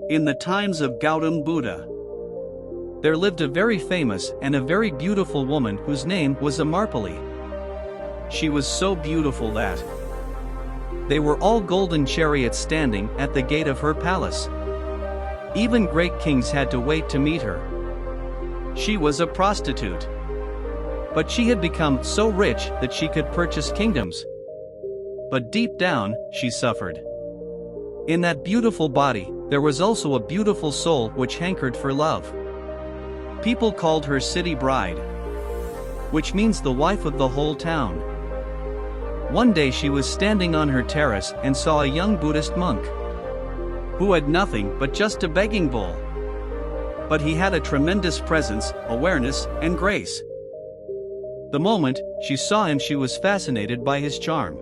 In the times of Gautama Buddha, there lived a very famous and a very beautiful woman whose name was Amarpali. She was so beautiful that they were all golden chariots standing at the gate of her palace. Even great kings had to wait to meet her. She was a prostitute, but she had become so rich that she could purchase kingdoms. But deep down, she suffered. In that beautiful body, there was also a beautiful soul which hankered for love. People called her city bride, which means the wife of the whole town. One day she was standing on her terrace and saw a young Buddhist monk, who had nothing but just a begging bowl. But he had a tremendous presence, awareness, and grace. The moment she saw him, she was fascinated by his charm.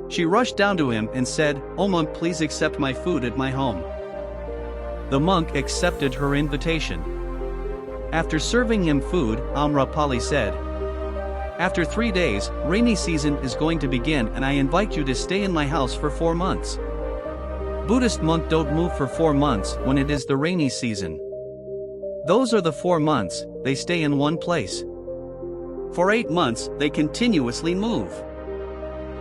She rushed down to him and said, "Oh monk, please accept my food at my home." The monk accepted her invitation. After serving him food, Amarpali said, "After 3 days, rainy season is going to begin and I invite you to stay in my house for 4 months. Buddhist monk don't move for 4 months when it is the rainy season. Those are the 4 months, they stay in one place. For 8 months, they continuously move.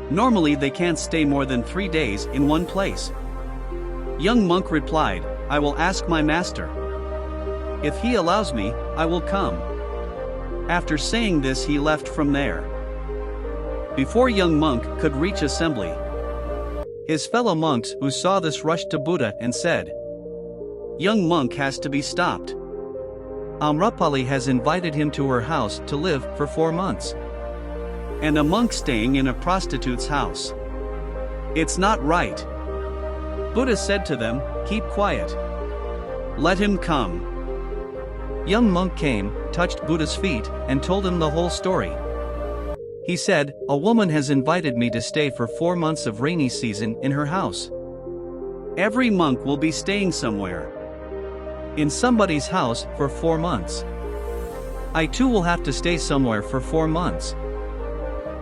Normally they can't stay more than 3 days in one place." Young monk replied, "I will ask my master. If he allows me, I will come." After saying this, he left from there. Before young monk could reach assembly, his fellow monks who saw this rushed to Buddha and said, "Young monk has to be stopped. Amarpali has invited him to her house to live for 4 months. And a monk staying in a prostitute's house. It's not right." Buddha said to them, "Keep quiet. Let him come." Young monk came, touched Buddha's feet, and told him the whole story. He said, "A woman has invited me to stay for 4 months of rainy season in her house. Every monk will be staying somewhere in somebody's house for 4 months. I too will have to stay somewhere for 4 months.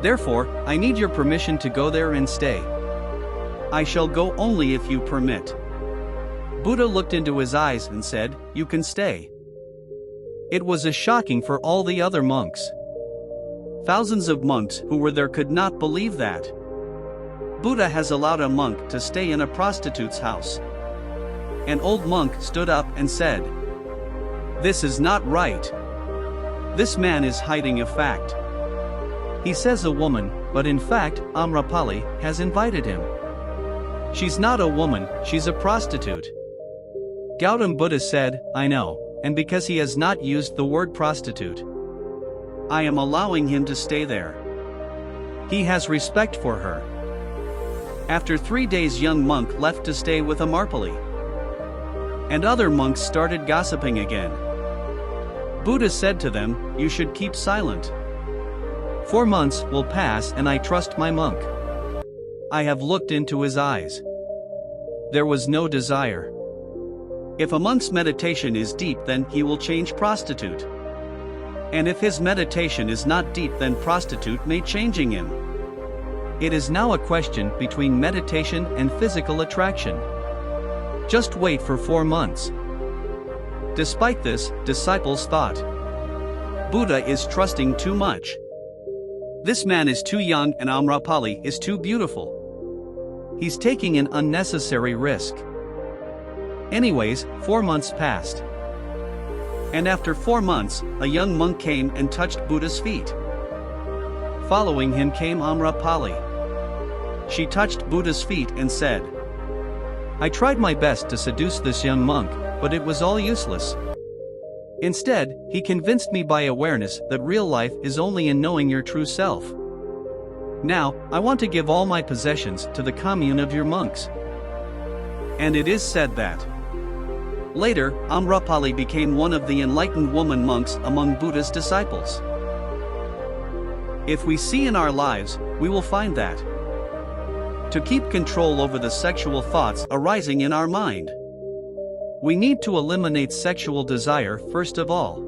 Therefore, I need your permission to go there and stay. I shall go only if you permit." Buddha looked into his eyes and said, "You can stay." It was as shocking for all the other monks. Thousands of monks who were there could not believe that Buddha has allowed a monk to stay in a prostitute's house. An old monk stood up and said, "This is not right. This man is hiding a fact. He says a woman, but in fact, Amarpali has invited him. She's not a woman, she's a prostitute." Gautama Buddha said, "I know, and because he has not used the word prostitute, I am allowing him to stay there. He has respect for her." After 3 days, young monk left to stay with Amarpali. And other monks started gossiping again. Buddha said to them, "You should keep silent. 4 months will pass and I trust my monk. I have looked into his eyes. There was no desire. If a monk's meditation is deep, then he will change prostitute. And if his meditation is not deep, then prostitute may changing him. It is now a question between meditation and physical attraction. Just wait for 4 months." Despite this, disciples thought, Buddha is trusting too much. This man is too young and Amarpali is too beautiful. He's taking an unnecessary risk. Anyways, 4 months passed. And after 4 months, a young monk came and touched Buddha's feet. Following him came Amarpali. She touched Buddha's feet and said, "I tried my best to seduce this young monk, but it was all useless. Instead, he convinced me by awareness that real life is only in knowing your true self. Now, I want to give all my possessions to the commune of your monks." And it is said that later, Amarpali became one of the enlightened woman monks among Buddha's disciples. If we see in our lives, we will find that to keep control over the sexual thoughts arising in our mind, we need to eliminate sexual desire first of all.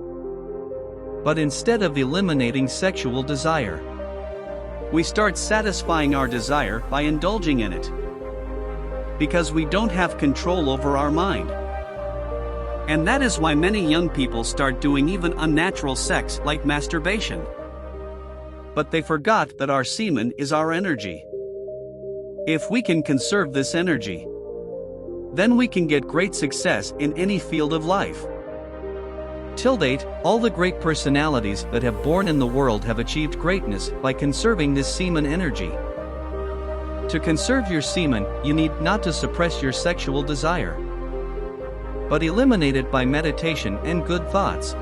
But instead of eliminating sexual desire, we start satisfying our desire by indulging in it. because we don't have control over our mind. And that is why many young people start doing even unnatural sex like masturbation. But they forgot that our semen is our energy. If we can conserve this energy, then we can get great success in any field of life. Till date, all the great personalities that have born in the world have achieved greatness by conserving this semen energy. To conserve your semen, you need not to suppress your sexual desire, but eliminate it by meditation and good thoughts.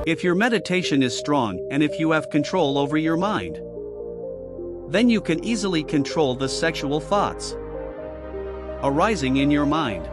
If your meditation is strong and if you have control over your mind, then you can easily control the sexual thoughts arising in your mind.